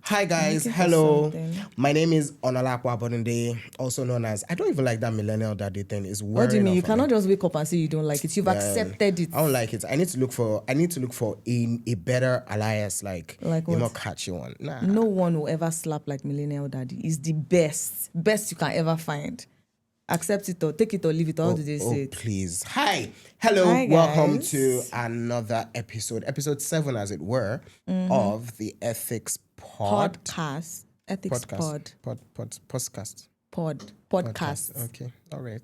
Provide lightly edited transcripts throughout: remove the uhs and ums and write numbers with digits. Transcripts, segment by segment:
Hi guys, hello. My name is Onalakwa Bodunde, also known as, I don't even like that Millennial Daddy thing. It's wearing What do you mean? off You on cannot me. just wake up and say you don't like it. You've accepted it. I don't like it. I need to look for a better alias, like Like a what? more catchy one. Nah. No one will ever slap like Millennial Daddy. It's the best you can ever find. Accept it or take it or leave it. How do they say it? Please. Hi. Hello. Hi, Welcome guys. to another episode 7 as it were, of the Ethics Podcast. Ethics podcast. Podcast. Podcast. Okay. All right.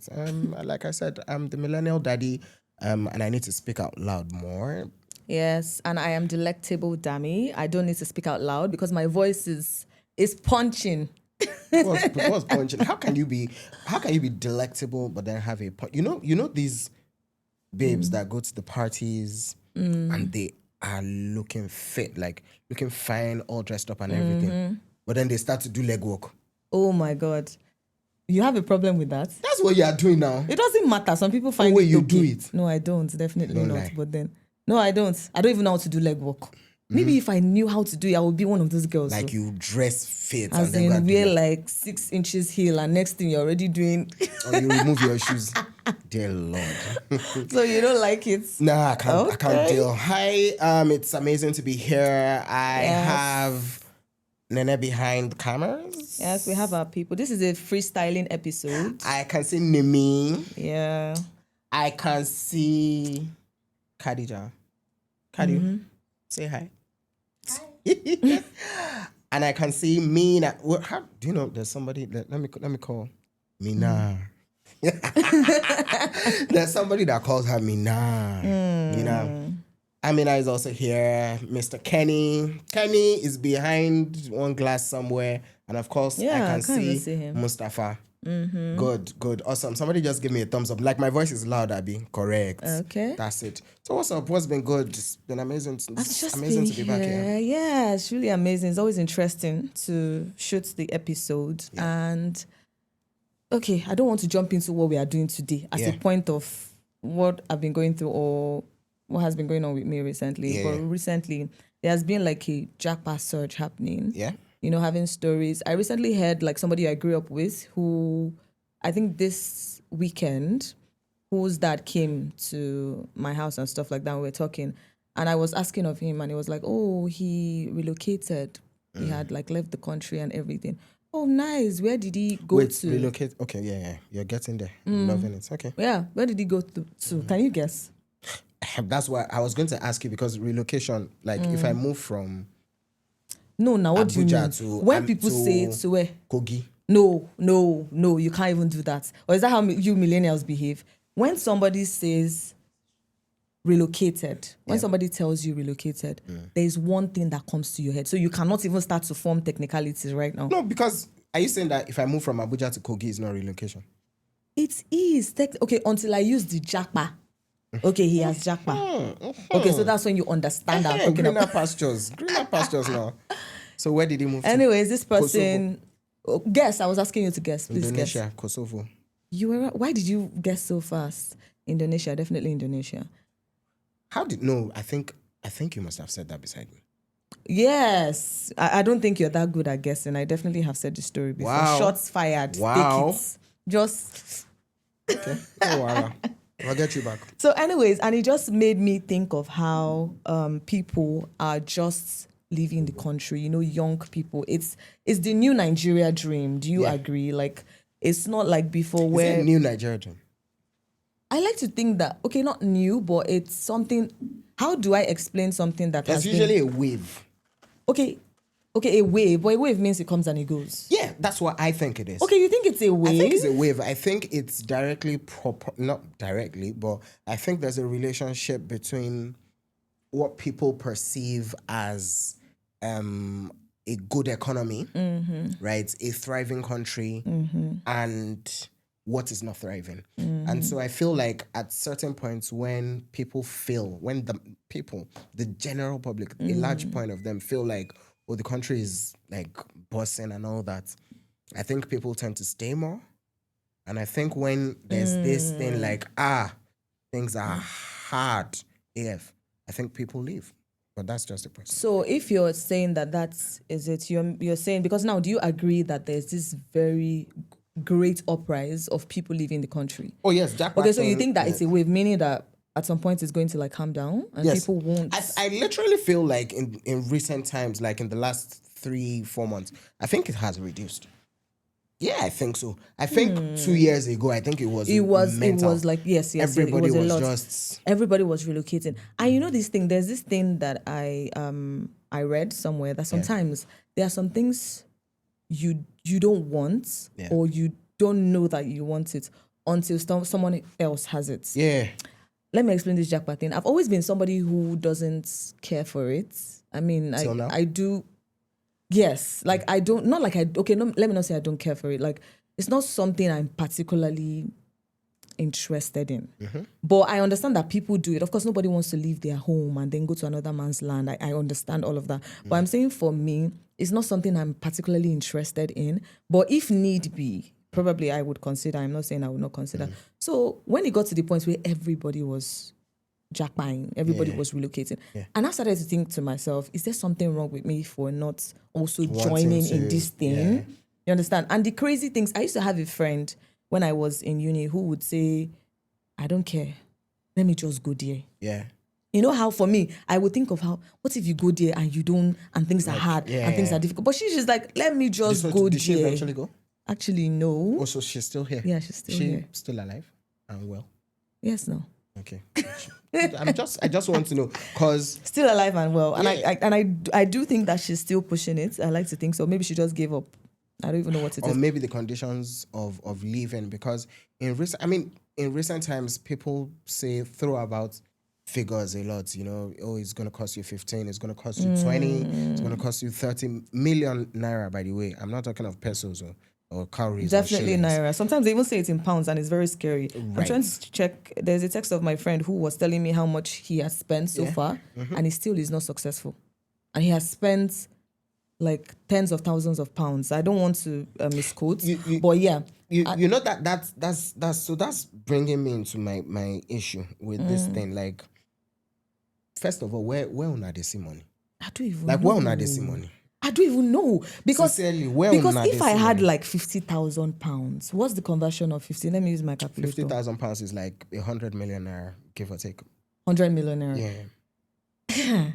Like I said, I'm the Millennial Daddy, and I need to speak out loud more. Yes, and I am Delectable Dami. I don't need to speak out loud because my voice is punching. What's punching? How can you be delectable but then have a punch? You know these babes that go to the parties and they are looking fit, like looking fine, all dressed up and everything. But then they start to do leg work. Oh my God. You have a problem with that? That's what you are doing now. It doesn't matter. Some people find way it you okay. do it. No, I don't. Definitely Don't not. lie. But then, no, I don't. I don't even know how to do leg work. Maybe if I knew how to do it, I would be one of those girls. Like you dress fit as and then in wear like 6 inches heel, and next thing you're already doing. or you remove your shoes. Dear Lord. So you don't like it? Nah, I can't. I can't Okay. deal. Hi, it's amazing to be here. I have Nene behind the cameras. Yes, we have our people. This is a freestyling episode. I can see Nimi. Yeah. I can see Khadija. Khadi, say hi. Hi. And I can see Mina. How do you know? There's somebody. Let me call Mina. There's somebody that calls her Mina. Mina. Amina is also here. Mr. Kenny. Kenny is behind one glass somewhere. And of course, I Yeah, can I can't even see see him. Mustafa. Good. Awesome. Somebody just give me a thumbs up. Like my voice is loud, Abby. Correct. Okay. That's it. So what's up? What's been good? It's been amazing. I've just Amazing been to be back here. Yeah, it's really amazing. It's always interesting to shoot the episode. And okay, I don't want to jump into what we are doing today as a point of what I've been going through or what has been going on with me recently. But recently, there has been like a Japa surge happening. Yeah. You know, having stories. I recently heard like somebody I grew up with who, I think this weekend, whose dad came to my house and stuff like that. We were talking, and I was asking of him, and he was like, "Oh, he relocated. He had like left the country and everything. Oh, nice. Where did he go to? Relocate. Okay, yeah. You're getting there. Loving it. Okay. Yeah, where did he go to? Can you guess? That's why I was going to ask you, because relocation, like if I move from No, now what do you Abuja mean? to When people say to where? Kogi. No, you can't even do that. Or is that how you millennials behave? When somebody says relocated, when somebody tells you relocated, there is one thing that comes to your head. So you cannot even start to form technicalities right now. No, because are you saying that if I move from Abuja to Kogi, it's not relocation? It is. Okay, until I use the Japa. Okay, he has Japa. Okay, so that's when you understand that I'm talking Greener about. pastures. Greener pastures now. So where did he move to? Anyways, this person... guess. I was asking you to guess. Please guess. Indonesia, Kosovo. You were. Why did you guess so fast? Indonesia, definitely Indonesia. No, I think you must have said that beside me. Yes, I don't think you're that good at guessing. I definitely have said the story before. Wow. Shots fired. Wow. Take it. Just Okay. No worry. I'll get you back. so. Anyways, and it just made me think of how people are just leaving the country. You know, young people. It's the new Nigeria dream. Do you agree? Like, it's not like before Is where it new Nigeria dream? I like to think that, okay, not new, but it's something. How do I explain something that There's has usually a wave. Okay, a wave, but a wave means it comes and it goes. Yeah, that's what I think it is. Okay, you think it's a wave? I think it's a wave. I think it's not directly, but I think there's a relationship between what people perceive as a good economy, right? A thriving country, and what is not thriving. And so I feel like at certain points when people feel, when the general public, a large point of them feel like, oh, the country is like bossing and all that, I think people tend to stay more. And I think when there's this thing like, things are hard AF, I think people leave. But that's just a person. So if you're saying is it, you're saying, because now do you agree that there's this very great uprise of people leaving the country? Oh yes, Japa. Okay, so you think that it's a wave, meaning that at some point it's going to like calm down and people won't. I literally feel like in recent times, like in the last 3-4 months, I think it has reduced. Yeah, I think so. I think 2 years ago, I think it was like yes, everybody it was a lot. just Everybody was relocating. And you know this thing, there's this thing that I read somewhere that sometimes there are some things you don't want or you don't know that you want it until someone else has it. Yeah. Let me explain this Japa thing. I've always been somebody who doesn't care for it. I mean, I do. Yes, like I don't, not like I, okay, no, let me not say I don't care for it. Like, it's not something I'm particularly interested in. But I understand that people do it. Of course, nobody wants to leave their home and then go to another man's land. I understand all of that. But I'm saying for me, it's not something I'm particularly interested in. But if need be, probably I would consider. I'm not saying I would not consider. So when it got to the point where everybody was jackpying, everybody was relocating. And I started to think to myself, is there something wrong with me for not also joining in this thing? You understand? And the crazy things, I used to have a friend when I was in uni who would say, I don't care. Let me just go there. Yeah. You know how for me, I would think of what if you go there and you don't, and things are hard and things are difficult. But she's just like, let me just go there. Did she eventually go? Actually, no. Oh, so she's still here? Yeah, she's still here. Still alive and well? Yes, no. Okay. I just want to know, because still alive and well, and I do think that she's still pushing it. I like to think so. Maybe she just gave up. I don't even know what it is. Or maybe the conditions of leaving, because in recent times people throw about figures a lot. You know, oh, it's going to cost you 15, it's going to cost you 20, it's going to cost you 30 million naira. By the way, I'm not talking of pesos or calories. Definitely naira. Sometimes they even say it in pounds, and it's very scary. Right. I'm trying to check. There's a text of my friend who was telling me how much he has spent so far, and he still is not successful. And he has spent like tens of thousands of pounds. I don't want to misquote, but yeah. You know that's bringing me into my issue with this thing. Like, first of all, where una dey see money? I don't even like know. where una dey see money? I don't even know, because Sincerely, if I had like 50,000 pounds, what's the conversion of 50? Let me use my calculator. 50,000 pounds is like 100 million naira, give or take. 100 million naira. Yeah.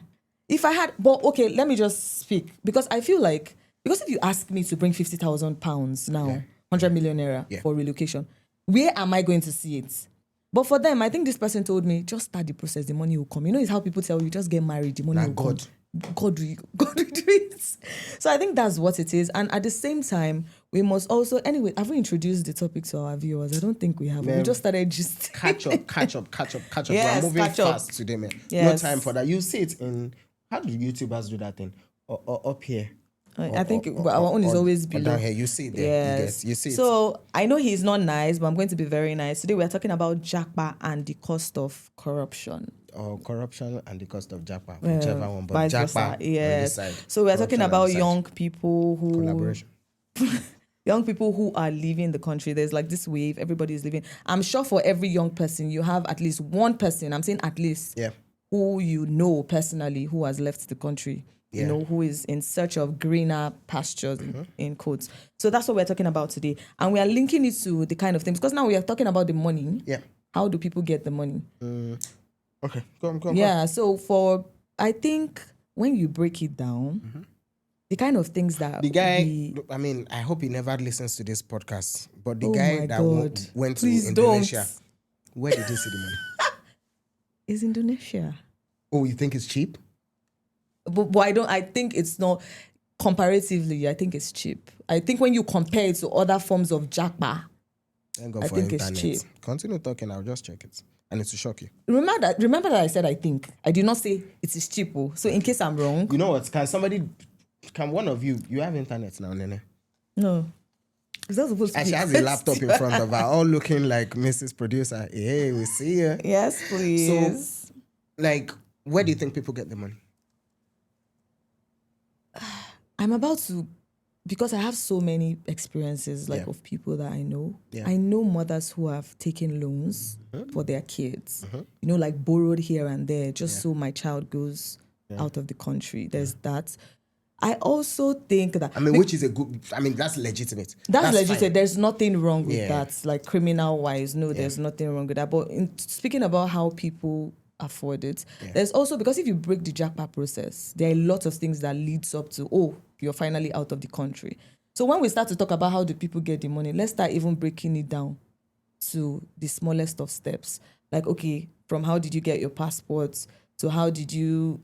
If I had, but okay, let me just speak, because I feel like, because if you ask me to bring 50,000 pounds now, 100 million naira for relocation, where am I going to see it? But for them, I think this person told me, just start the process, the money will come. You know, it's how people tell you, just get married, the money will come. God will do it. So I think that's what it is. And at the same time, we must also, anyway, have we introduced the topic to our viewers? I don't think we have. We just started just catch up. Yes, we're moving fast today, man. Yes. No time for that. You see it in, how do YouTubers do that thing? Or up here? I think our own is always below. Down here, you see it there. Yes. You see it. So I know he's not nice, but I'm going to be very nice. Today we're talking about Japa and the cost of corruption. Or corruption and the cost of Japa, whichever one. But Japa, yes. So we're talking about young people who collaboration. Young people who are leaving the country. There's like this wave. Everybody is leaving. I'm sure for every young person, you have at least one person. I'm saying at least. Yeah. Who you know personally who has left the country. You know, who is in search of greener pastures, in quotes. So that's what we're talking about today. And we are linking it to the kind of things, because now we are talking about the money. Yeah. How do people get the money? Okay, go on. Yeah, so I think when you break it down, the kind of things that the guy, I hope he never listens to this podcast, but the guy that went to Indonesia, where did he see the money? Is Indonesia. Oh, you think it's cheap? But I think it's not, comparatively, I think it's cheap. I think when you compare it to other forms of Japa, I think it's cheap. Continue talking, I'll just check it. And it's to shock you. Remember that I said I think. I did not say it is cheap. So in case I'm wrong. You know what? Can one of you have internet now, Nene? No. Is that supposed to be? She has a laptop in front of her, all looking like Mrs. Producer. Hey, we see you. Yes, please. So, like, where do you think people get the money? I'm about to, because I have so many experiences of people that I know. Yeah. I know mothers who have taken loans for their kids. You know, like borrowed here and there, just so my child goes out of the country. There's that. I also think that I mean, which is a good. I mean, that's legitimate. that's fine. legitimate. There's nothing wrong with Yeah. that. Like criminal wise, no, there's nothing wrong with that. But speaking about how people afford it, there's also, because if you break the Japa process, there are lots of things that leads up to, oh, you're finally out of the country. So when we start to talk about how do people get the money, let's start even breaking it down to the smallest of steps. Like, okay, from how did you get your passport, to how did you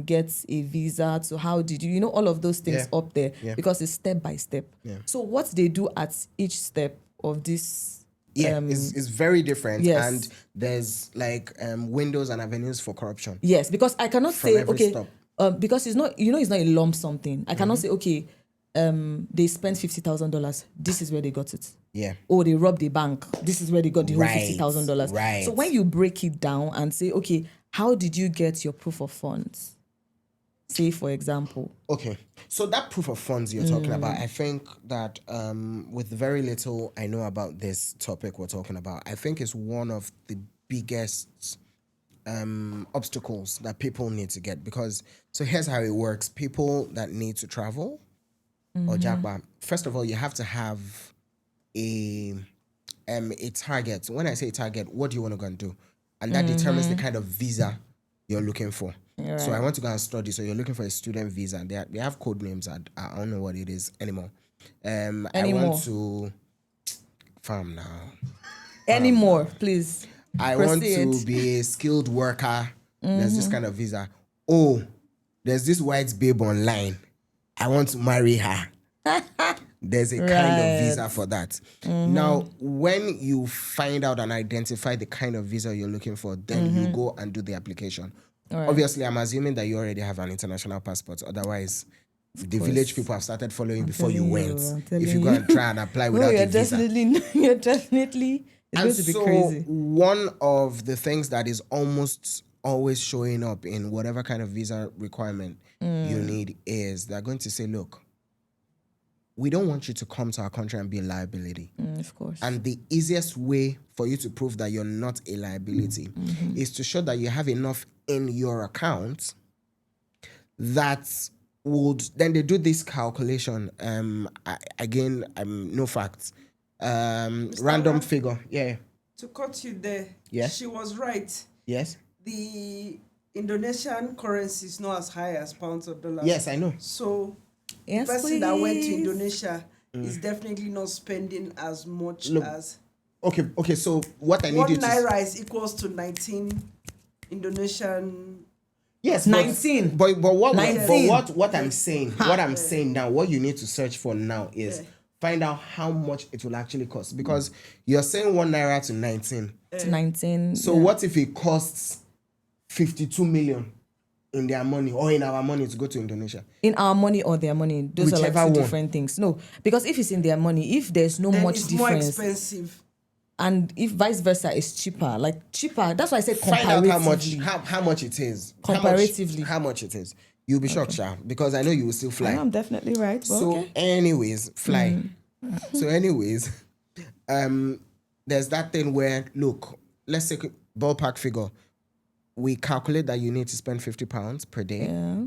get a visa, to how did you, all of those things up there, because it's step by step. So what they do at each step of this, is very different. Yes. And there's like windows and avenues for corruption. yes, because I cannot From say, every okay, stop. because it's not, it's not a lump sum thing. I cannot say, okay, they spent $50,000. This is where they got it. Yeah. Or they robbed the bank. This is where they got the whole Right, $50,000. right. So when you break it down and say, okay, how did you get your proof of funds? Say, for example. Okay. So that proof of funds you're talking about, I think that with very little I know about this topic we're talking about, I think is one of the biggest obstacles that people need to get. Because, so here's how it works. People that need to travel or Japa, first of all, you have to have a target. When I say target, what do you want to go and do? And that determines the kind of visa you're looking for. So I want to go and study. So you're looking for a student visa. They have code names. I don't know what it is anymore. I want to farm now. Anymore, please. I Proceed. want to be a skilled worker. There's this kind of visa. Oh, there's this white babe online. I want to marry her. There's a kind of visa for that. Now, when you find out and identify the kind of visa you're looking for, then you go and do the application. Obviously, I'm assuming that you already have an international passport. Otherwise, the village people have started following before you went. If you go and try and apply without a visa. You're definitely, it's going to be crazy. One of the things that is almost always showing up in whatever kind of visa requirement you need is they're going to say, look, we don't want you to come to our country and be a liability. Of course. And the easiest way for you to prove that you're not a liability is to show that you have enough in your account that would, then they do this calculation. Again, no facts. Random figure. Yeah. To cut you there, Yeah. she was right. Yes. The Indonesian currency is not as high as pounds or dollars. Yes, I know. So Yes, the person that went to please. Indonesia is definitely not spending as much Look, as Okay. So what I need one you to naira is equals to 19 Indonesian. yes, 19. But what 19. what I'm saying, what I'm saying now, what you need to search for now is find out how much it will actually cost, because you're saying 1 naira to 19. It's 19. So what if it costs 52 million in their money or in our money to go to Indonesia? In our money or their money, those are like Whichever two one. different things. No, because if it's in their money, if there's no Then much it's more difference, expensive. and if vice versa is cheaper, that's why I said Find out comparatively. how much it is. Comparatively. How much it is. You'll be shocked, Sha, because I know you will still fly. I'm definitely right. But So, okay. anyways, fly. So, anyways, there's that thing where, look, let's take a ballpark figure. We calculate that you need to spend £50 per day. Yeah.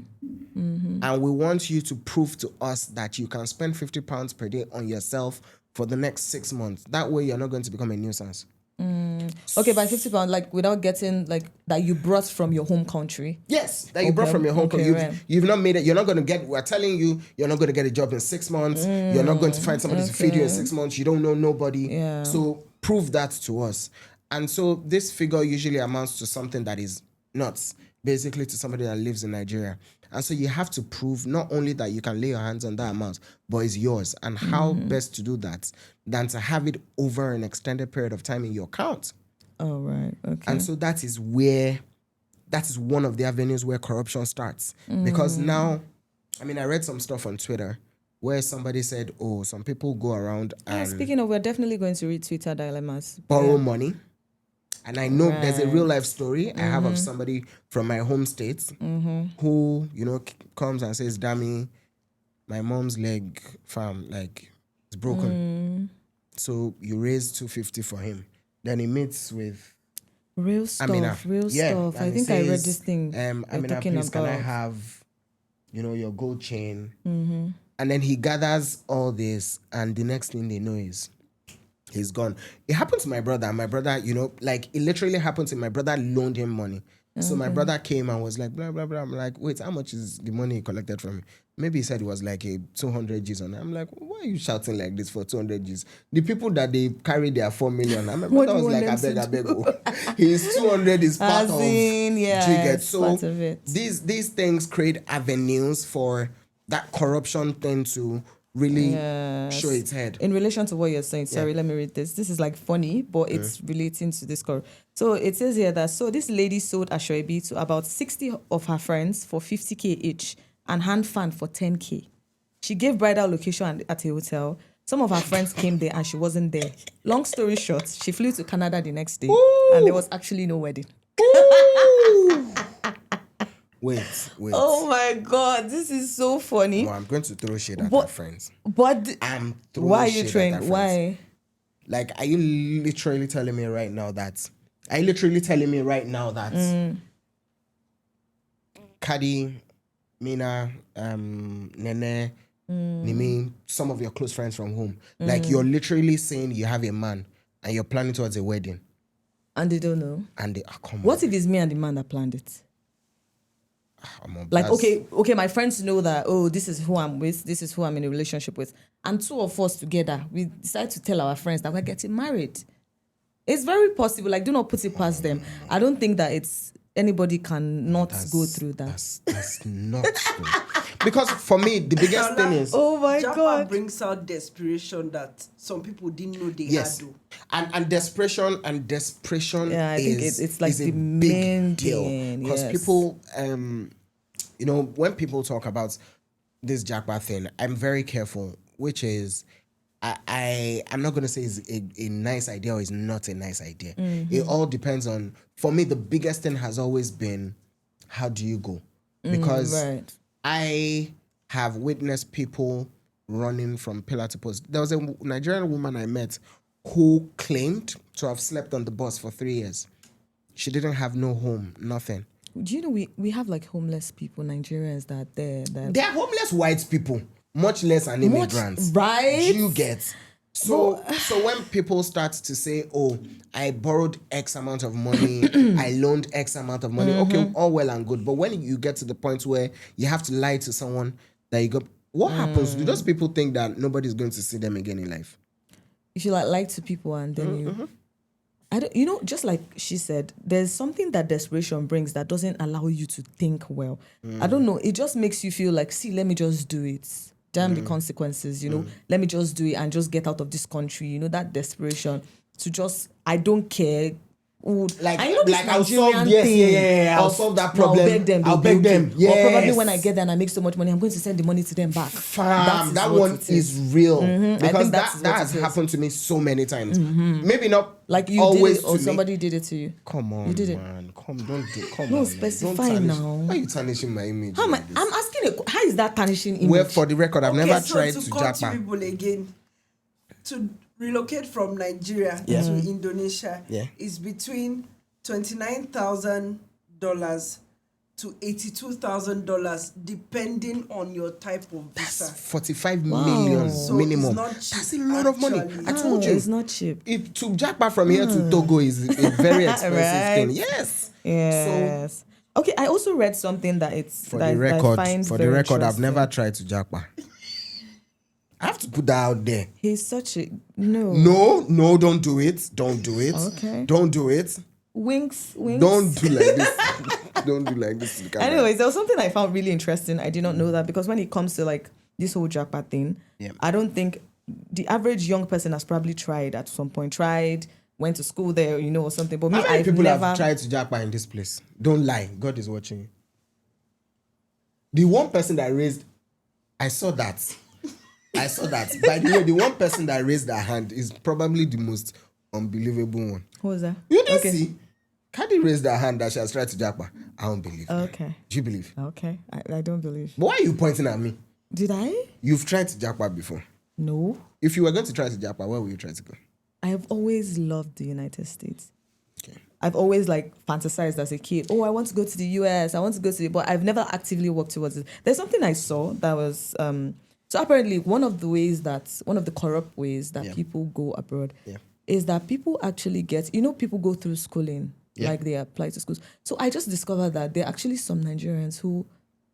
And we want you to prove to us that you can spend £50 per day on yourself for the next 6 months. That way, you're not going to become a nuisance. Okay, by £50, like without getting like that you brought from your home country. Yes, that you brought from your home country. You've not made it. You're not going to get. We're telling you, you're not going to get a job in 6 months. You're not going to find somebody to feed you in 6 months. You don't know nobody. Yeah. So prove that to us. And so this figure usually amounts to something that is nuts, basically to somebody that lives in Nigeria. And so you have to prove not only that you can lay your hands on that amount, but it's yours. And how best to do that than to have it over an extended period of time in your account. Oh, right. Okay. And so that is one of the avenues where corruption starts. Because now, I mean, I read some stuff on Twitter where somebody said, oh, some people go around and Speaking of, we're definitely going to read Twitter dilemmas. borrow money. And I know there's a real life story I have of somebody from my home state who, comes and says, Dami, my mom's leg farm, like, it's broken. So you raise 250 for him. Then he meets with Real Amina. stuff, real Yeah, stuff. and I it think I read says, this thing you're Amina, talking please, can I about. have, your gold chain? And then he gathers all this, and the next thing they know is he's gone. It happened to my brother. My brother, like it literally happened to my brother. Loaned him money. So my brother came and was like, blah, blah, blah. I'm like, wait, how much is the money he collected from me? Maybe he said it was like a 200 G's on it. I'm like, why are you shouting like this for 200 G's? The people that they carry their 4 million. And my What brother do was you like, want I them beg, to oh. His 200 is part As of in, yeah, do you get? it's So part of it. these things create avenues for that corruption thing to really show its head. In relation to what you're saying, sorry, let me read this. This is like funny, but it's relating to this. So it says here that this lady sold Ashwebi to about 60 of her friends for 50K each and hand fan for 10K. She gave bridal location at a hotel. Some of her friends came there and she wasn't there. Long story short, she flew to Canada the next day and there was actually no wedding. Wait. Oh my God, this is so funny. Well, I'm going to throw shade at our friends. But I'm throwing why are you shade at trying? our friends. Why? Like, are you literally telling me right now that? Kadi, Mina, Nene, Nimi, some of your close friends from home. Like, you're literally saying you have a man and you're planning towards a wedding. And they don't know. And they come What if it's me and the man that planned it? Like, okay, my friends know that, this is who I'm with, this is who I'm in a relationship with. And two of us together, we decide to tell our friends that we're getting married. It's very possible. Like, do not put it past them. I don't think that anybody can not go through that. That's not true. Because for me, the biggest thing is... Oh my Japa God. brings out desperation that some people didn't know they Yes. had to. And desperation Yeah, I think it's like is a the big main deal. thing, Because yes. people, when people talk about this Japa thing, I'm very careful, which is I'm not going to say it's a nice idea or it's not a nice idea. It all depends on, for me, the biggest thing has always been, how do you go? Because Right. I have witnessed people running from pillar to post. There was a Nigerian woman I met who claimed to have slept on the bus for 3 years. She didn't have no home, nothing. Do you know we have like homeless people, Nigerians that They're homeless white people, much less an immigrants. right? Do you get? So when people start to say, oh, I borrowed X amount of money, I loaned X amount of money, okay, all well and good. But when you get to the point where you have to lie to someone that you got, what happens? Do those people think that nobody's going to see them again in life? You should like lie to people and then just like she said, there's something that desperation brings that doesn't allow you to think well. I don't know. It just makes you feel like, see, let me just do it. Damn the consequences, let me just do it and just get out of this country. That desperation to just, I don't care. Like, I know this I'll solve, Nigerian thing I'll of, solve that "No, problem. I'll beg them. Yes. Or probably when I get there and I make so much money, I'm going to send the money to them back. Fam, that what one it is real. I Because think that what has it is. happened to me so many times. Maybe not Like you always did it or to somebody did it to you. Come on, You did it. man. Come on. No, Man. specify Don't tarnish- now. Why are you tarnishing my image? How am like this? I'm asking how is that tarnishing image? Well, for the record, I've never so tried to to cut Japa. people again, to relocate from Nigeria to Indonesia is between $29,000 to $82,000 depending on your type of visa. 45 million So minimum. it's not cheap, That's a lot of money. actually. I told you. It's not cheap. If to Japa from here to Togo is a very expensive Right. thing. Yes. Yes. Okay, I also read something that it's For that the I record, find for the very record, I've interesting. never tried to Japa. I have to put that out there. He's such a no. No, don't do it. Don't do it. Okay. Don't do it. Winks. Don't do like this. Don't do like this to the camera. Anyways, there was something I found really interesting. I did not know that because when it comes to like this whole Japa thing, I don't think the average young person has probably tried at some point. Went to school there, or something. But me, How many I've people never have tried to Japa in this place? Don't lie. God is watching you. The one person that raised, I saw that. By the way, the one person that raised their hand is probably the most unbelievable one. Who was that? You didn't see? Kadi raised her hand that she has tried to Japa. I don't believe. Okay. Do you believe? Okay. I don't believe. But why are you pointing at me? Did I? You've tried to Japa before. No. If you were going to try to Japa, where would you try to go? I have always loved the United States. Okay. I've always like fantasized as a kid. Oh, I want to go to the US. I want to go to, but I've never actively worked towards it. There's something I saw that was so apparently one of the corrupt ways that people go abroad is that people actually get, people go through schooling like they apply to schools. So I just discovered that there are actually some Nigerians who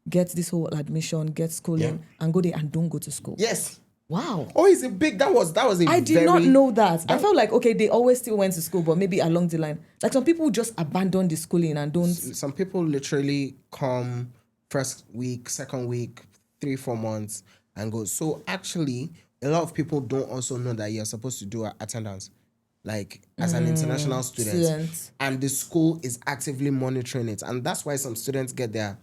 get this whole admission, get schooling, and go there and don't go to school. Yes. Wow. Oh, it's a big. That was a. I did not know that. I felt like, okay, they always still went to school, but maybe along the line, like some people just abandon the schooling and don't. Some people literally come first week, second week, 3-4 months, and go. So actually, a lot of people don't also know that you're supposed to do attendance, like as an international student, and the school is actively monitoring it, and that's why some students get their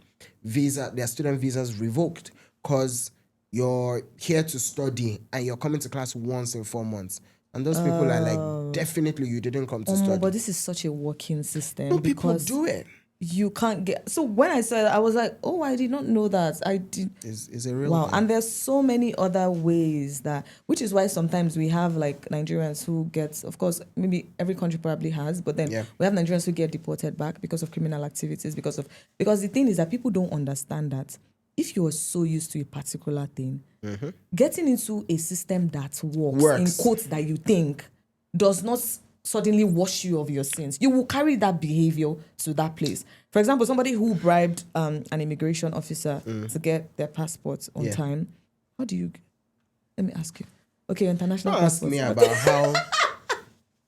student visas revoked, because you're here to study and you're coming to class once in 4 months. And those people are like, definitely you didn't come to study. But this is such a working system. No, people do it. You can't get... So when I said, I was like, oh, I did not know that. I did... It's a real Wow. thing. And there's so many other ways that... Which is why sometimes we have like Nigerians who get... Of course, maybe every country probably has, but then we have Nigerians who get deported back because of criminal activities, because the thing is that people don't understand that if you're so used to a particular thing, getting into a system that works, in quotes that you think, does not suddenly wash you of your sins. You will carry that behavior to that place. For example, somebody who bribed an immigration officer to get their passport on time. How do you... Let me ask you. Okay, international passport. Ask me about how...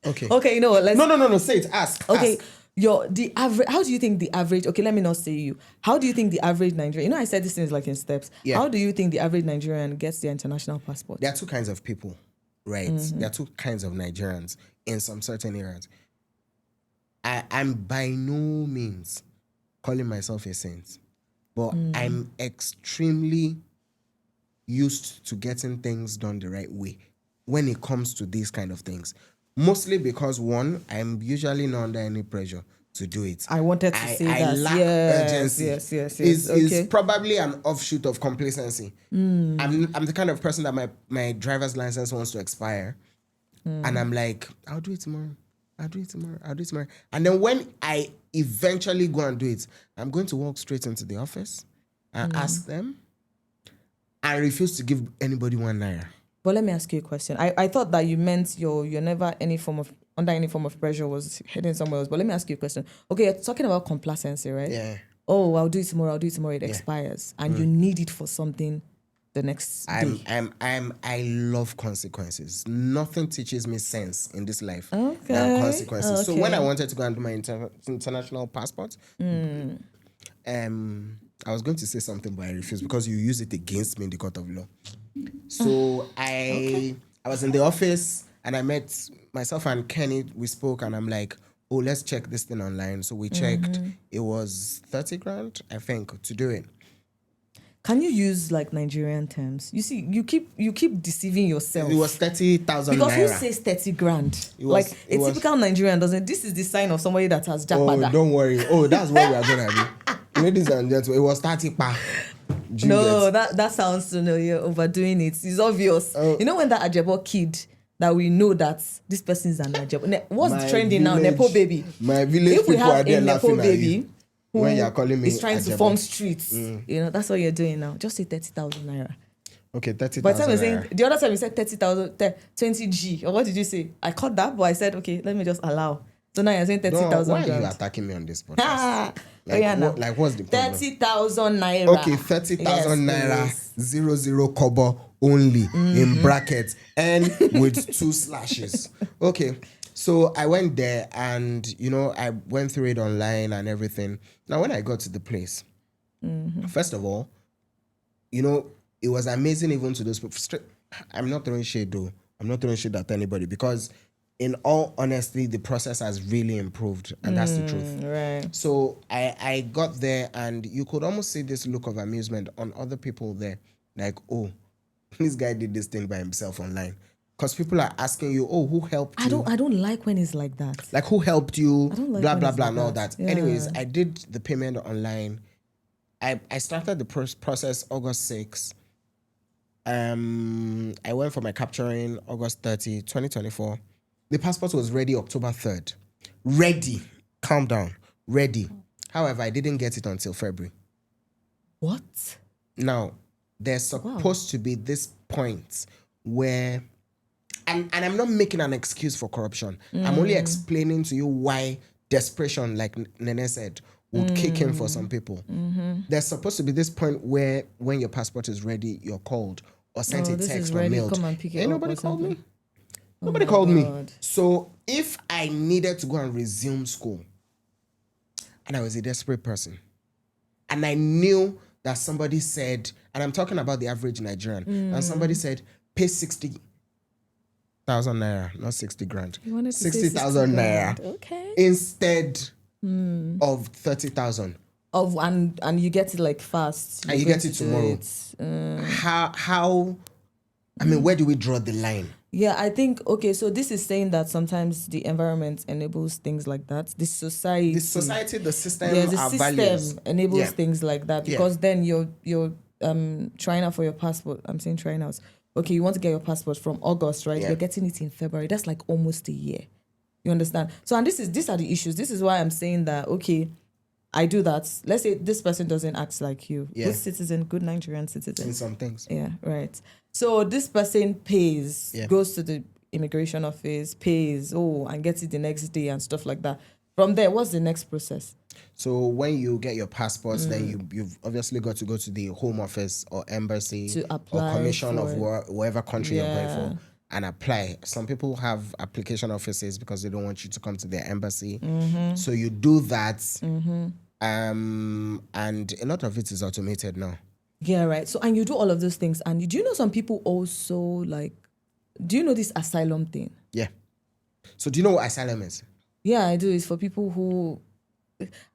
Okay. Okay, you know what? Let's... No. Say it. Ask. Okay. Ask. The average. How do you think the average? Okay, let me not say you. How do you think the average Nigerian? I said this thing is like in steps. Yeah. How do you think the average Nigerian gets their international passport? There are two kinds of people, right? There are two kinds of Nigerians in some certain areas. I'm by no means calling myself a saint, but I'm extremely used to getting things done the right way when it comes to these kind of things. Mostly because, one, I'm usually not under any pressure to do it. I wanted to say that. I lack urgency. Yes. It's probably an offshoot of complacency. I'm the kind of person that my driver's license wants to expire. And I'm like, I'll do it tomorrow. And then when I eventually go and do it, I'm going to walk straight into the office and ask them. I refuse to give anybody 1 naira. But let me ask you a question. I thought that you meant you're never under any form of pressure was heading somewhere else. But let me ask you a question. Okay, you're talking about complacency, right? Yeah. Oh, I'll do it tomorrow. It expires. And you need it for something the next day. I love consequences. Nothing teaches me sense in this life than consequences. Okay. So when I wanted to go and do my international passport, I was going to say something, but I refused because you use it against me in the court of law. So I was in the office and I met myself and Kenny. We spoke and I'm like, oh, let's check this thing online. So we checked. It was 30 grand, I think, to do it. Can you use like Nigerian terms? You see, you keep deceiving yourself. It was 30,000 naira. Because who says 30 grand? Like a typical Nigerian doesn't. This is the sign of somebody that has Japa. Oh, don't worry. Oh, that's what we are gonna do. Ladies and gentlemen, it was 30 pa. No, that sounds you're overdoing it. It's obvious. You know when that Ajebo kid that we know that this person is an Ajebo. What's trending now? Nepo baby. My village people are there laughing at you. When you're calling me is trying to form streets. That's what you're doing now. Just say 30,000 naira. Okay, 30,000 naira. The other time you said 30,000, 20G. Or what did you say? I caught that, but I said, okay, let me just allow. So now you're saying 30,000. Why are you attacking me on this podcast? What's the problem? 30,000 naira. Okay, 30,000 naira, 00 kobo only in brackets and with 2 slashes. Okay. So I went there and, I went through it online and everything. Now, when I got to the place, first of all, it was amazing even to those people. I'm not throwing shade though. I'm not throwing shade at anybody because in all honesty, the process has really improved and that's the truth. Right. So I got there and you could almost see this look of amusement on other people there. Like, oh, this guy did this thing by himself online. Because people are asking you, oh, who helped you? I don't like when it's like that. Like, who helped you? I don't like blah, when blah, it's blah, like and all that. that. Yeah. Anyways, I did the payment online. I started the process August 6. I went for my capturing August 30, 2024. The passport was ready October 3rd. Ready. calm down, ready. However, I didn't get it until February. What? Now, there's supposed to be this point where, and I'm not making an excuse for corruption. I'm only explaining to you why desperation, like Nene said, would kick in for some people. There's supposed to be this point where when your passport is ready, you're called or sent a this text is or ready, mailed. come and pick it Ain't up nobody or called me. something. Nobody called me. God. So if I needed to go and resume school, and I was a desperate person, and I knew that somebody said, and I'm talking about the average Nigerian, and somebody said, pay 60,000 naira, not 60 grand, You wanted to say 60,000 naira Okay. instead of 30,000. And you get it like fast. And you You're get going it to do tomorrow. How, I mean, where do we draw the line? Yeah, I think, okay, so this is saying that sometimes the environment enables things like that. The society. The society, the system, Yeah, the our system values. enables Yeah. things like that because then you're trying out for your passport. I'm saying trying out. Okay, you want to get your passport from August, right? Yeah. You're getting it in February. That's like almost a year. You understand? So, and these are the issues. This is why I'm saying that, okay, I do that. Let's say this person doesn't act like you. Yeah. Good citizen, good Nigerian citizen. In some things. Yeah, right. So this person pays, Yeah. goes to the immigration office, pays, and gets it the next day and stuff like that. From there, what's the next process? So when you get your passports, then you've obviously got to go to the home office or embassy To or apply commission of for whatever country you're going Yeah. for and apply. Some people have application offices because they don't want you to come to their embassy. So you do that. And a lot of it is automated now. Yeah, right. So, and you do all of those things. And do you know some people also do you know this asylum thing? Yeah. So do you know what asylum is? Yeah, I do. It's for people who,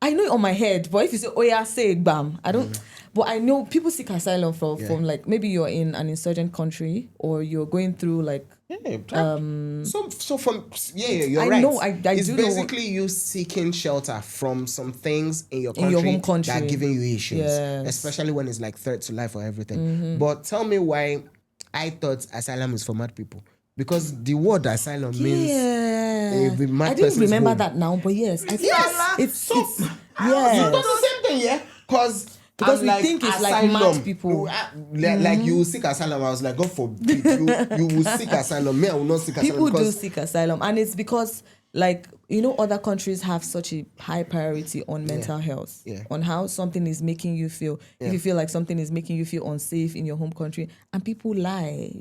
I know it on my head, but if you say, oh yeah, say it, bam. I don't, but I know people seek asylum from like, maybe you're in an insurgent country or you're going through like, So from you're I right. know, I it's do know what- basically you seeking shelter from some things in your In country, your home country. that are giving you issues, Yes. especially when it's like threat to life or everything. But tell me why I thought asylum is for mad people, because the word asylum means the mad I didn't person's remember home. that now, but yes, I think Yes. it's You yes. got the same thing, yeah? Because I'm we think it's like mad people. Like you will seek asylum. I was like, God forbid, you will seek asylum. Me, I will not seek asylum. People do because seek asylum, and it's because like other countries have such a high priority on mental health, Yeah. on how something is making you feel. If you feel like something is making you feel unsafe in your home country, and people lie,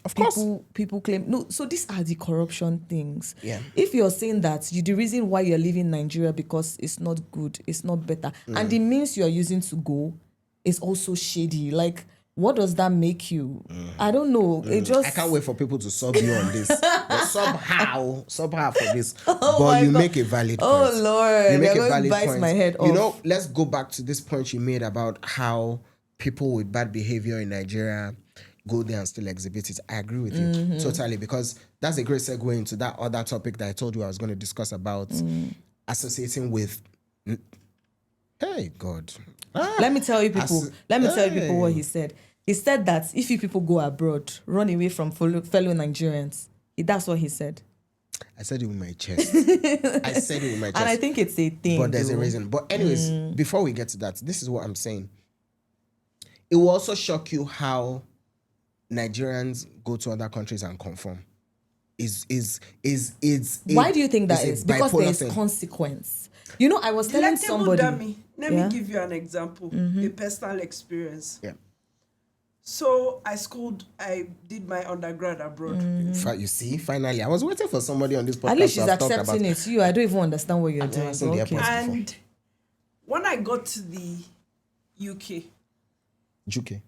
Of course. people claim no. So these are the corruption things. Yeah. If you're saying that the reason why you're leaving Nigeria because it's not good, it's not better, and the means you are using to go is also shady, like. What does that make you? I don't know. It just I can't wait for people to sub you on this. But somehow for this. my But you God. make a valid point. Oh, Lord. You make They're a going to valid bite point. my head You off. know, let's go back to this point you made about how people with bad behavior in Nigeria go there and still exhibit it. I agree with you totally, because that's a great segue into that other topic that I told you I was going to discuss about associating with. Hey, God. Let me tell you people. What he said. He said that if you people go abroad, run away from fellow Nigerians. That's what he said. I said it with my chest. I said it with my chest. And I think it's a thing. But there's a though. reason. But anyways, before we get to that, this is what I'm saying. It will also shock you how Nigerians go to other countries and conform. Why do you think that it's is? a Because bipolar there's thing. consequence. I was telling Delectable somebody. Dami. Let Yeah? me give you an example, a personal experience. Yeah. So I did my undergrad abroad. You see, finally, I was waiting for somebody on this podcast. At least to she's have talked accepting about it. I don't even understand what you're doing. seen the Okay. airport. And when I got to the UK, UK.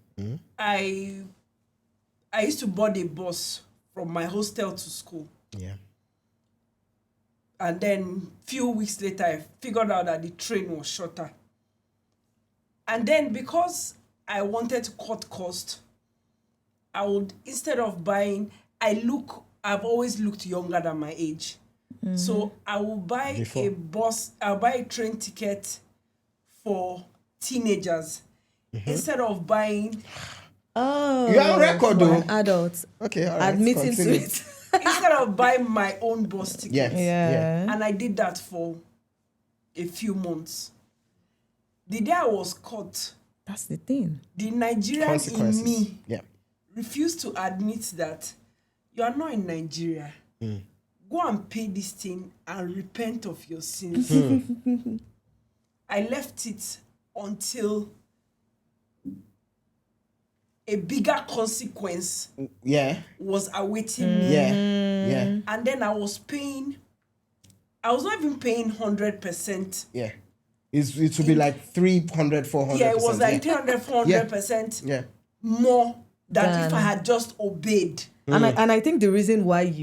I used to board a bus from my hostel to school. Yeah. And then few weeks later, I figured out that the train was shorter. And then because I wanted to cut cost, I would, instead of buying, I've always looked younger than my age. So I will buy I'll buy a train ticket for teenagers instead of buying, Oh, You're on record, for though. an adult. Okay, all right. Admitting to continue. it. instead of buying my own bus ticket. Yes. Yeah. Yeah. And I did that for a few months. The day I was caught, That's the thing. the Nigerian in Consequences. me Yeah. refused to admit that you are not in Nigeria. Go and pay this thing and repent of your sins. I left it until a bigger consequence Yeah. was awaiting me. Yeah. Yeah. And then I was not even paying 100%. Yeah. It would be like 300, 400%. Yeah, it was like 300, 400% Yeah. more than if Than- I had just obeyed. And I think the reason why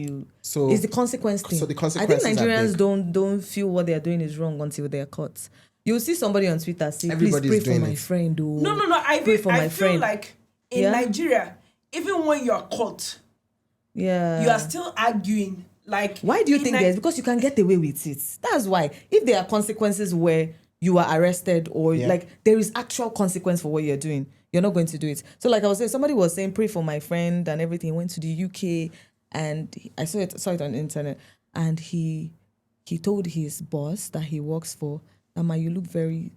So- is the consequence thing. so the I think consequences are Nigerians big. don't feel what they are doing is wrong until they are caught. You'll see somebody on Twitter say, Everybody's "Please pray for doing my it. friend." Oh, No. pray for my I feel friend. like in Yeah? Nigeria, even when you are caught, Yeah. you are still arguing. Like, Why do you in think Ni- there's? Because you can get away with it. That's why. If there are consequences where you are arrested or Yeah. like there is actual consequence for what you're doing, you're not going to do it. So like I was saying, somebody was saying pray for my friend and everything. He went to the UK and I saw it on the internet, and he told his boss that he works for, Ama, you look very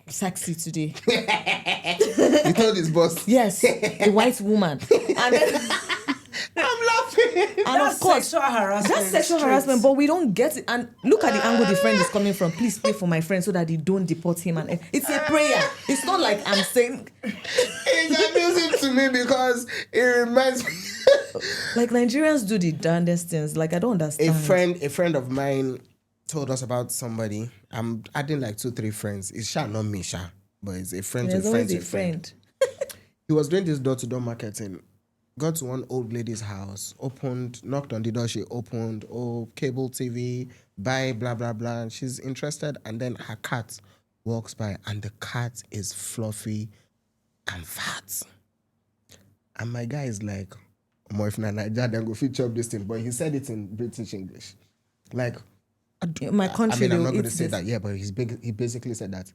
sexy today. He told his boss. Yes, a white woman. And then I'm laughing. and That's of course sexual harassment. that's sexual straight. harassment, but we don't get it. And look at the angle the friend is coming from. Please pray for my friend so that they don't deport him. And it's a prayer. It's not like I'm saying It's amusing to me because it reminds me. like Nigerians do the darndest things. Like I don't understand. A friend of mine told us about somebody. I'm adding like 2-3 friends. It's Sha, not me, Sha, but it's a friend There's with friends always a with friend. friend. He was doing this door-to-door marketing. Got to one old lady's house, knocked on the door, she opened, cable TV, buy, blah, blah, blah. And she's interested. And then her cat walks by and the cat is fluffy and fat. And my guy is like, "Omo, if na Naija, then go fit chop this thing." But he said it in British English. Like, My country, I'm they'll not going to eat say this. that. Yeah, but he basically said that.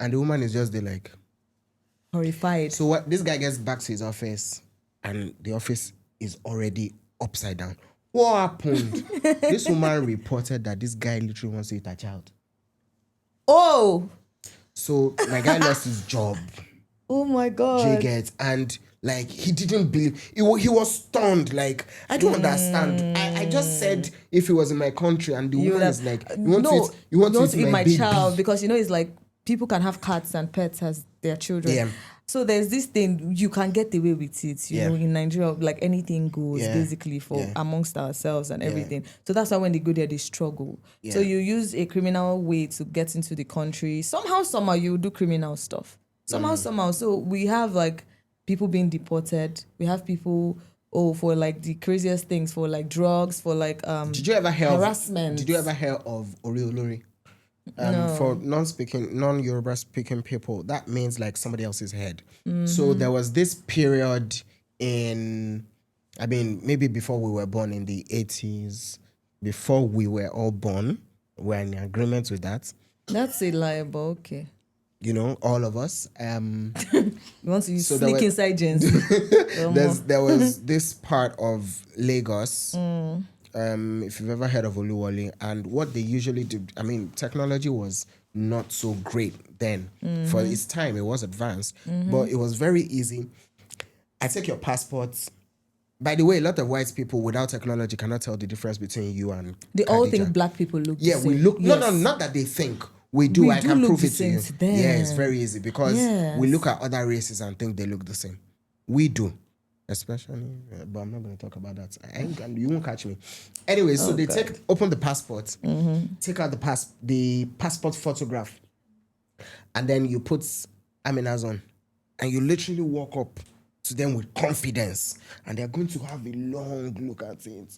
And the woman is just there like, Horrified. so what? This guy gets back to his office, and the office is already upside down. What happened? This woman reported that this guy literally wants to eat a child. Oh So my guy lost his job. my Jay god. gets, and like he didn't believe. He was stunned. Like, I don't understand. I just said if he was in my country, and the You woman would is have- like, you want to eat my baby. child, because it's like people can have cats and pets as their children. Yeah. So there's this thing you can get away with it. You Yeah. know, in Nigeria, like anything goes Yeah. basically for Yeah. amongst ourselves and everything. So that's why when they go there, they struggle. So Yeah. you use a criminal way to get into the country. Somehow you do criminal stuff. Somehow. So we have like people being deported. We have people for like the craziest things, for like drugs, for like Did you ever hear harassment. Did you ever hear of Oriolori? No. For non-Yoruba speaking people, that means like somebody else's head. So there was this period maybe before we were born in the 80s, before we were all born, we're in agreement with that. That's a lie, but okay. You know, all of us. You want to So there sneak were- inside gens. There was this part of Lagos. If you've ever heard of Oluwole, and what they usually do, technology was not so great then. For its time, it was advanced, but it was very easy. I take your passports. By the way, a lot of white people without technology cannot tell the difference between you and They all Khadija. think black people look Yeah, the same. we look. Yes. No, not that they think. We do. We I do can look prove the it to same you. to them. Yeah, it's very easy because Yes. we look at other races and think they look the same. We do. Especially, but I'm not going to talk about that. You won't catch me. Anyway, so they open the passport, take out the passport photograph, and then you put Amina's on, and you literally walk up to them with confidence, and they're going to have a long look at it.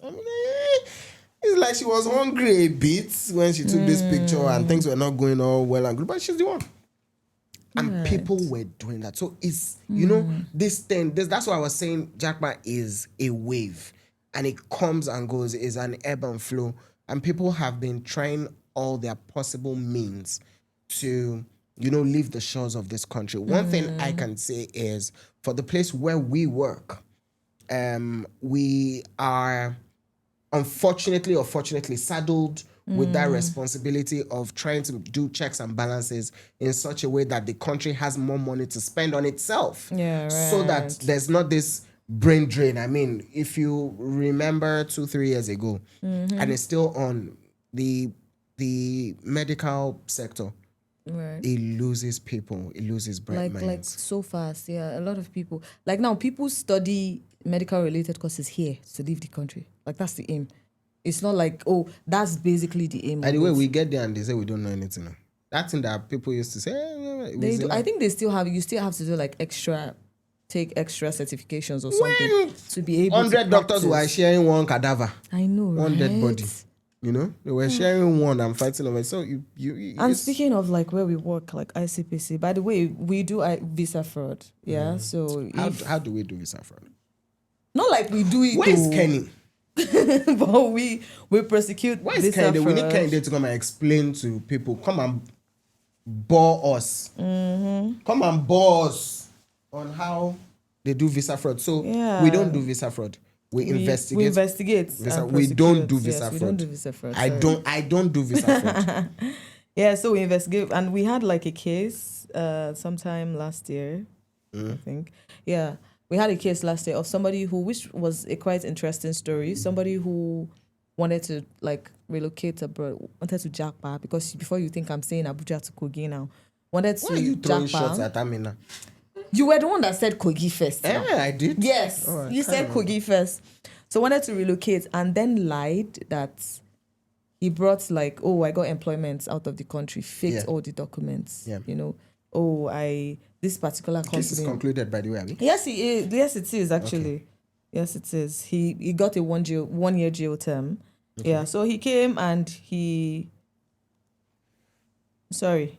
It's like she was hungry a bit when she took this picture, and things were not going all well and good, but she's the one. And people were doing that. So it's, this thing, that's why I was saying Japa is a wave. And it comes and goes, is an ebb and flow. And people have been trying all their possible means to, leave the shores of this country. One thing I can say is, for the place where we work, we are unfortunately or fortunately saddled with that responsibility of trying to do checks and balances in such a way that the country has more money to spend on itself. Yeah, So that right. there's not this brain drain. I mean, if you remember 2-3 years ago, and it's still on the medical sector, Right. it loses people. It loses bright Like minds. so fast. Yeah, a lot of people. Like now, people study medical related courses here to leave the country. Like that's the aim. It's not like, oh, that's basically the aim. Anyway, of it. we get there and they say we don't know anything. That thing that people used to say, They do, I think they still have. You still have to do like take extra certifications or something When to be able. 100 to doctors were practice. sharing one cadaver, I know, one dead body. right? You know, they were sharing one and fighting over it. So you And it's- speaking of like where we work, like ICPC, by the way, we do visa fraud. Yeah. So how do we do visa fraud? not like we do it. Where is though, Kenny? but we prosecute Where is visa Kenny? We need fraud. Kenny to come and explain to people. Come and bore us. Come and bore us on how they do visa fraud. So Yeah. we don't do visa fraud. We investigate. We investigate. Visa. and We don't prosecute. do visa Yes, fraud. We don't do visa fraud. I sorry. don't do visa fraud. Yeah, so we investigate, and we had like a case sometime last year, I think. Yeah, we had a case last year of somebody which was a quite interesting story. Somebody who wanted to like relocate abroad, wanted to Japa, because before you think I'm saying Abuja to Kogi now, wanted Why to are you throwing Japa. shots at Amina? You were the one that said Kogi first. now. I did. Yes, Oh, I you said can't remember. Kogi first. So wanted to relocate and then lied that he brought like, oh, I got employment out of the country, faked Yeah. all the documents. Yeah. You know, oh, this particular company. Case is concluded, by the way, Abby. Yes, he is. Yes, it is actually. Yes, it is. He got a 1 year jail term. Yeah. So he came and sorry,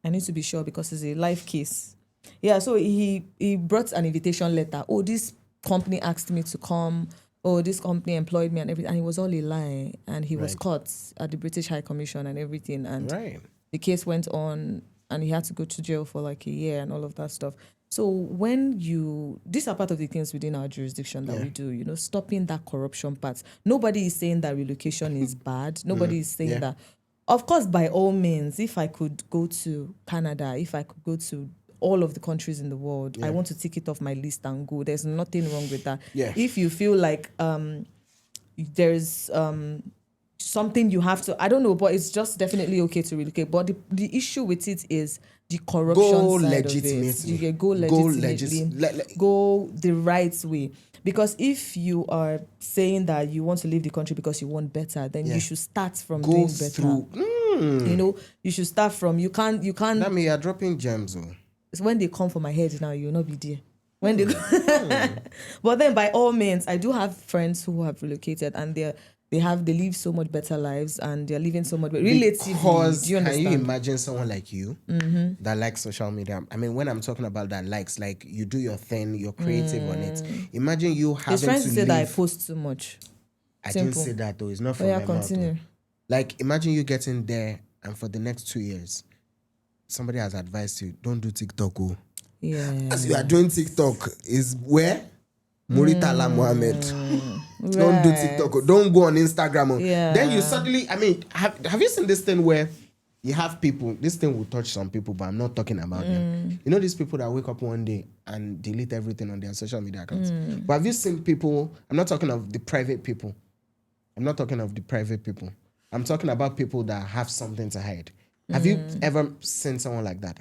I need to be sure because it's a live case. Yeah. So he brought an invitation letter. Oh, this company asked me to come. Oh, this company employed me and everything. And it was all a lie. And he was Right. caught at the British High Commission and everything. And Right. the case went on and he had to go to jail for like a year and all of that stuff. So when these are part of the things within our jurisdiction that we do, stopping that corruption part. Nobody is saying that relocation is bad. Nobody is saying that. Of course, by all means, if I could go to Canada, if I could go to all of the countries in the world, I want to tick it off my list and go. There's nothing wrong with that. Yeah. If you feel like there's something you have to, I don't know, but it's just definitely okay to relocate. But the issue with it is the corruption Go side legitimately. of it. You can go Go legitimately, go the right way. Because if you are saying that you want to leave the country because you want better, then you should start from Go doing better. through. You should start from, you can't. That mean you're dropping gems. Oh. It's when they come for my head now, you'll not be there. When they but then by all means, I do have friends who have relocated and they live so much better lives and they're living so much better. Relatively, Because do you understand? can you imagine someone like you that likes social media? I mean, when I'm talking about that likes, like you do your thing, you're creative on it. Imagine you having He's trying to to say that I leave. post too much. I didn't Simple. say that though. It's not Oh from yeah, my mouth. continue. Though. Like imagine you getting there and for the next 2 years, somebody has advised you, don't do TikTok. Oh. Yeah. As you are doing TikTok is where? Muritala Mohammed. Don't do Right. TikTok. Oh. Don't go on Instagram. Oh. Yeah. Then you suddenly, I mean, have you seen this thing where you have people, this thing will touch some people, but I'm not talking about them. You know these people that wake up one day and delete everything on their social media accounts. But have you seen people, I'm not talking of the private people. I'm I'm talking about people that have something to hide. Have you ever seen someone like that?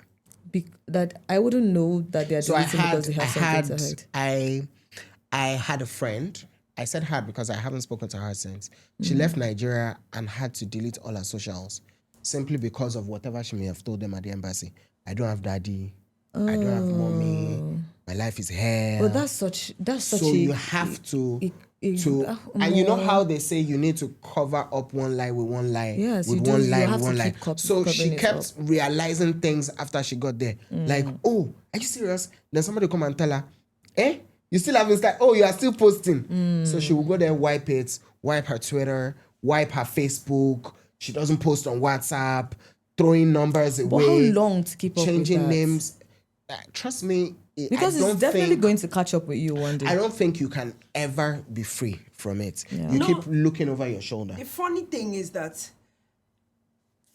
That I wouldn't know that they are So I deleting because they have something to hide. I had a friend. I said had because I haven't spoken to her since. She left Nigeria and had to delete all her socials simply because of whatever she may have told them at the embassy. I don't have daddy. I don't have mommy. My life is hell. But that's such so a, you have to and you know how they say you need to cover up one lie with one lie. Yes, with you do. one You lie have with to one lie. keep So she covering it kept realizing things after she got there. Like, oh, are you serious? Then somebody come and tell her, you still haven't started. Oh, you are still posting. So she will go there, wipe it, wipe her Twitter, wipe her Facebook. She doesn't post on WhatsApp, throwing numbers away. But how long to keep up with changing that? names. Trust me, Because I don't it's definitely think, going to catch up with you one day. I don't think you can ever be free from it. Yeah. You No. keep looking over your shoulder. The funny thing is that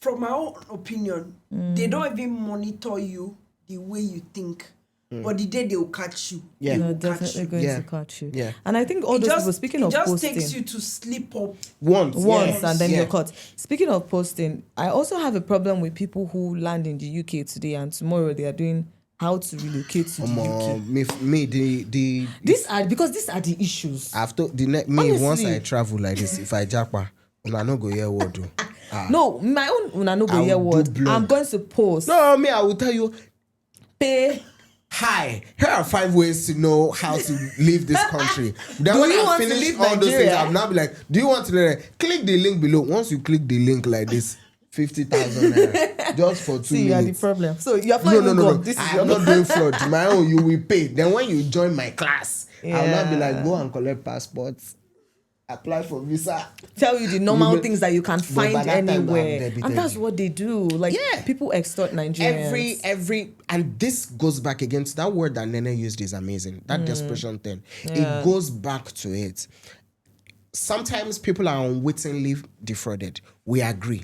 from my own opinion, they don't even monitor you the way you think. But the day they will catch you, Yeah. they They're will catch definitely you. going Yeah. to catch you. Yeah. And I think all It those just, people, speaking it of just posting, takes you to slip up. Once, and then yeah. you're caught. Speaking of posting, I also have a problem with people who land in the UK today and tomorrow they are doing how to relocate to the UK. These are the issues. after once I travel like this, if I japa, I no go hear word. No, my own una no go I hear will do word. blog. I'm going to post. No, me, I will tell you. Pay. Hi, here are 5 ways to know how to leave this country. Then Do when you I want to finish leave all those things, Nigeria? I'll now be like, do you want to learn? Click the link below. Once you click the link like this, 50,000 naira just for 2 See, you are the minutes. problem. So you're No. This is I your am not doing fraud. My own, you will pay. Then when you join my class, I'll not be Yeah. like, go and collect passports, apply for visa. tell you the normal You will- things that you can by find that time, I'm anywhere, debited and that's you. what they do. Like Yeah. people extort Nigerians. And this goes back against that word that Nene used is amazing. That desperation thing. Yeah. It goes back to it. Sometimes people are unwittingly defrauded. We agree.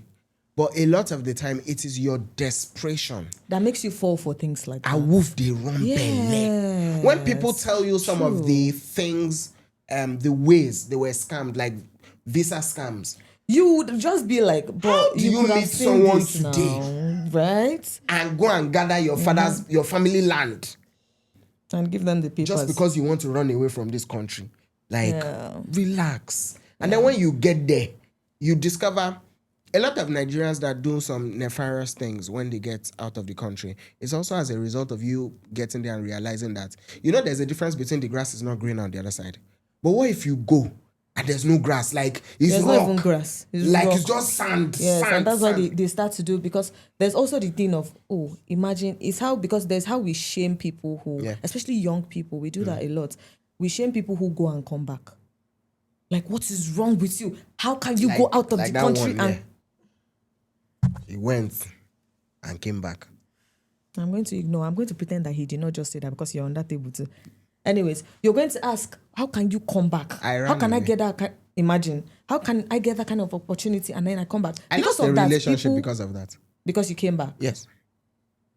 But a lot of the time, it is your desperation. That makes you fall for things like I that. woof the wrong belly. When people tell you some of the things, the ways they were scammed, like visa scams, You would just be like, but How do you could have meet seen someone this today? now, right? and go and gather your father's, your family land And give them the papers. just because you want to run away from this country. Like, Yeah. relax. And then when you get there, you discover a lot of Nigerians that do some nefarious things when they get out of the country. It's also as a result of you getting there and realizing that, there's a difference between the grass is not green on the other side. But what if you go and there's no grass? Like, it's There's rock. not even grass. It's Like, rock. it's just sand. Yes, sand, and that's sand. why they start to do, because there's also the thing of, imagine, because there's how we shame people who, especially young people, we do that a lot. We shame people who go and come back. Like, what is wrong with you? How can you go out of the that country one, he went and came back. I'm going to ignore. I'm going to pretend that he did not just say that because you're on that table too. Anyways, you're going to ask, how can you come back? How can I get that? Imagine, how can I get that kind of opportunity and then I come back? I lost a relationship because of that. Because you came back? Yes.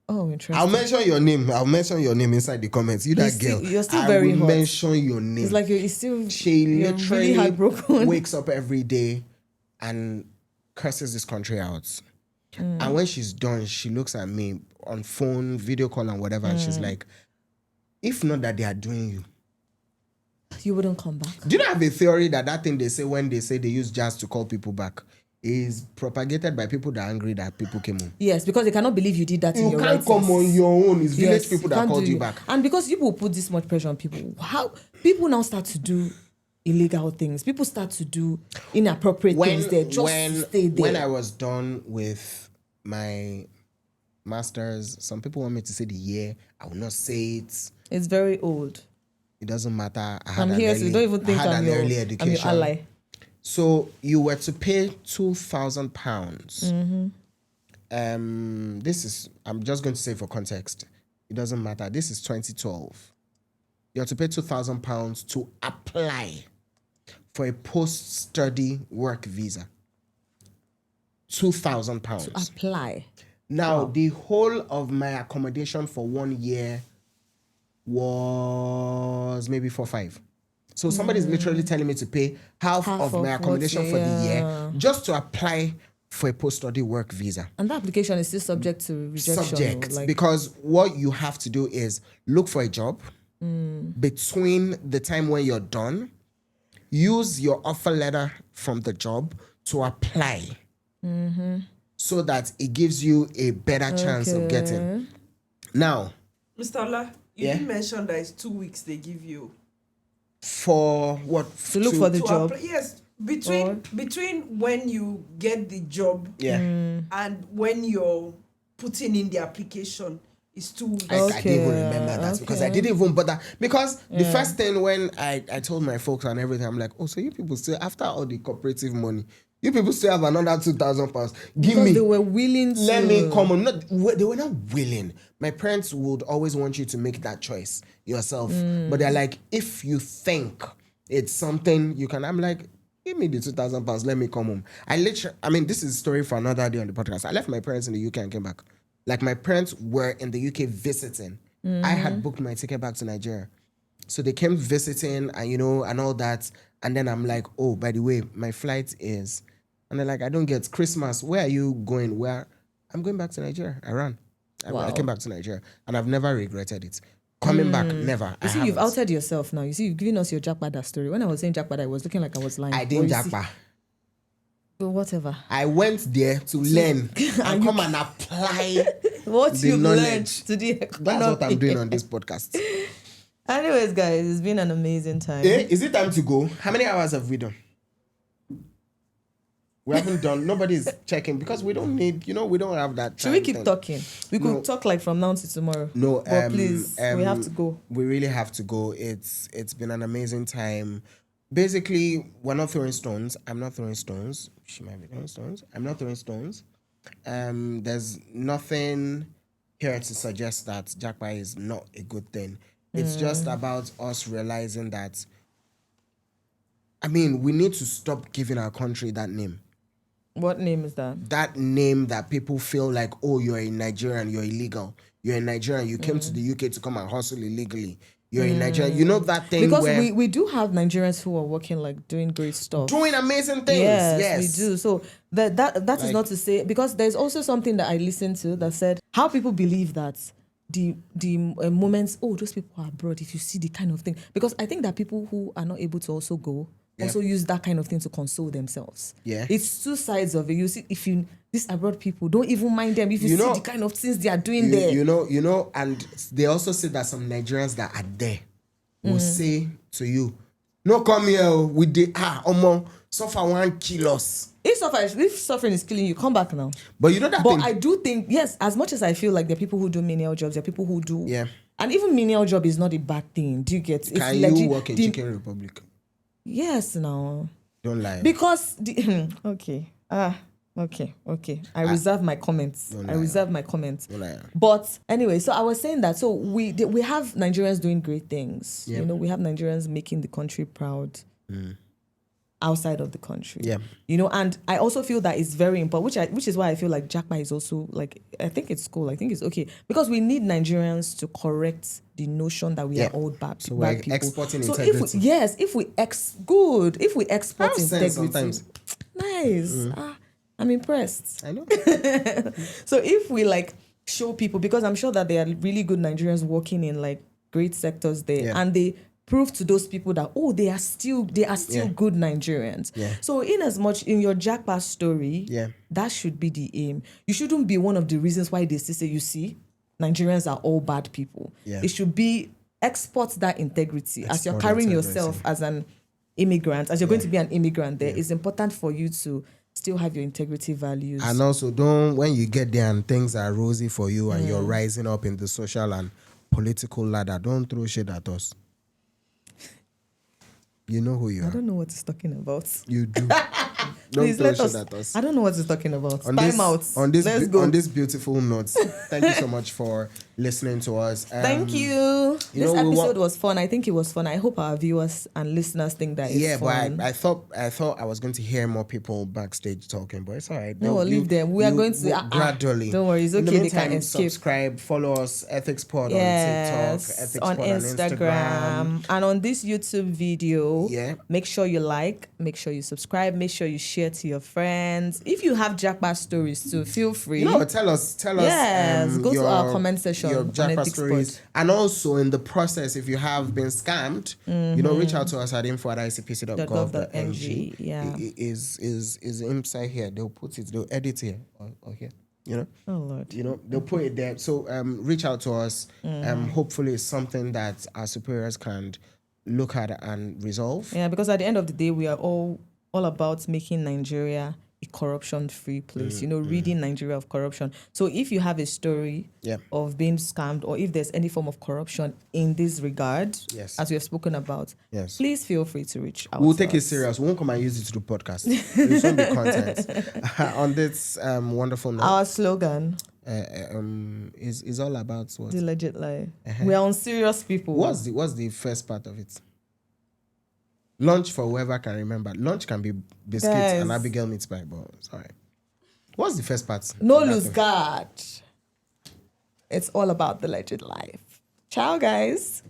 Oh, interesting. I'll mention your name. I'll mention your name inside the comments. You that girl. You're still I very will hot. mention your name. It's like you're still She you're literally really heartbroken. wakes up every day and curses this country out. And when she's done, she looks at me on phone, video call and whatever, and she's like, if not that they are doing you. You wouldn't come back. Do you not have a theory that thing they say when they say they use jazz to call people back is propagated by people that are angry that people came home? Yes, because they cannot believe you did that in You your can't writings. come on your own. It's village Yes, people you that can't called do you it. back. And because people put this much pressure on people, how people now start to do illegal things. People start to do inappropriate things there just to stay there. When I was done with my master's, some people want me to say the year. I will not say it. It's very old. It doesn't matter. I'm here, so you don't even think I'm your ally. So you were to pay £2,000. This is, I'm just going to say for context. It doesn't matter. This is 2012. You have to pay £2,000 to apply for a post-study work visa. £2,000. To apply. Now, the whole of my accommodation for 1 year was maybe 4-5. So somebody's literally telling me to pay half of my accommodation for the year just to apply for a post-study work visa. And that application is still subject to rejection. Because what you have to do is look for a job between the time when you're done, use your offer letter from the job to apply so that it gives you a better chance of getting. Now, Mr. Ola, you didn't mention that it's 2 weeks they give you. For what? To look for the job. Yes, between when you get the job and when you're putting in the application is 2 weeks. I didn't even remember that because I didn't even bother. Because the first thing when I told my folks and everything, I'm like, oh, so you people still, after all the cooperative money, you people still have another £2,000. Give me. They were willing to. Let me come on. They were not willing. My parents would always want you to make that choice yourself. But they're like, if you think it's something you can, I'm like, Give me the £2,000. Let me come home. I mean, this is a story for another day on the podcast. I left my parents in the UK and came back. Like, my parents were in the UK visiting. I had booked my ticket back to Nigeria. So they came visiting and, and all that. And then I'm like, oh, by the way, my flight is... And they're like, I don't get Christmas. Where are you going? Where? I'm going back to Nigeria. I ran. I came back to Nigeria. And I've never regretted it. Coming back, never. You see, you've outed yourself now. You see, you've given us your Japa story. When I was saying Japa, I was looking like I was lying. I didn't Japa. But whatever. I went there to learn and come and apply what the you knowledge. learned to the economy. That's what I'm doing on this podcast. Anyways, guys, it's been an amazing time. Is it time to go? How many hours have we done? We haven't done. Nobody's checking because we don't need. We don't have that. Should we keep talking? We could talk like from now to tomorrow. No, but please, we have to go. We really have to go. It's been an amazing time. Basically, we're not throwing stones. I'm not throwing stones. She might be throwing stones. I'm not throwing stones. There's nothing here to suggest that Japa is not a good thing. It's just about us realizing that. I mean, we need to stop giving our country that name. What name is that? That name that people feel like, oh, you're in Nigerian, you're illegal. You're in Nigeria, you came to the UK to come and hustle illegally. You're in Nigeria. You know that thing because where... we do have Nigerians who are working, like, doing great stuff. Doing amazing things. Yes. We do. So that is not to say... Because there's also something that I listened to that said how people believe that the moments, oh, those people are abroad, if you see the kind of thing. Because I think that people who are not able to also go... also use that kind of thing to console themselves. Yeah. It's two sides of it. You see, these abroad people, don't even mind them if you see the kind of things they are doing there. And they also say that some Nigerians that are there will say to you, no, come here with the suffer 1 kill us. If suffering is killing you, come back now. But you know that thing. I do think, yes, as much as I feel like there are people who do menial jobs, there are people who do. Yeah. And even menial job is not a bad thing. Do you get? Can you work in Chicken Republic? Yes, no. Don't lie. Because okay. I reserve my comments. But anyway, so I was saying that. So we have Nigerians doing great things. Yep. We have Nigerians making the country proud. Outside of the country. Yeah. And I also feel that it's very important, which is why I feel like Japa is also like, I think it's cool. I think it's okay. Because we need Nigerians to correct the notion that we are all bad, so bad we're people. Exporting integrity. If we export integrity. Nice. I'm impressed. I know. So if we show people, because I'm sure that there are really good Nigerians working in great sectors there, and they prove to those people that they are still good Nigerians. Yeah. So in as much in your Japa story, that should be the aim. You shouldn't be one of the reasons why they still say, you see, Nigerians are all bad people. Yeah. It should be export that integrity. As you're carrying yourself as an immigrant, as you're going to be an immigrant there, it's important for you to still have your integrity values. And also when you get there and things are rosy for you and you're rising up in the social and political ladder, don't throw shit at us. You know who you are. I don't know what he's talking about. You do. Please let us. I don't know what he's talking about. Let's go. On this beautiful note, thank you so much for listening to us. Thank you. This episode was fun. I think it was fun. I hope our viewers and listeners think that it's fun. But I thought I was going to hear more people backstage talking, but it's all right. No, leave them. We are going to gradually. Don't worry, it's okay. In the meantime, they can escape. Subscribe, follow us, Ethics Pod on TikTok, Ethics on Pod Instagram, and on this YouTube video. Yeah. Make sure you like, make sure you subscribe, make sure you share to your friends. If you have Japa stories too, feel free. Tell us. Yes, go to our comment section. Your Japa stories. And also in the process, if you have been scammed, reach out to us at info@icpc.gov.ng. Yeah. It is inside here. They'll put it, they'll edit here or here. Oh Lord. They'll put it there. So reach out to us. Hopefully it's something that our superiors can look at and resolve. Yeah, because at the end of the day, we are all about making Nigeria a corruption-free place. Ridding Nigeria of corruption. So if you have a story of being scammed, or if there's any form of corruption in this regard, as we have spoken about, please feel free to reach out. We'll take it serious. We won't come and use it to do podcast. It's won't be content. On this wonderful note, our slogan is all about what? The legit lie. We are on serious people. What's the first part of it? Lunch for whoever can remember. Lunch can be biscuits Guys. and Abigail meat pie, but sorry. What's the first part? No That lose thing. guard. It's all about the legit life. Ciao, guys.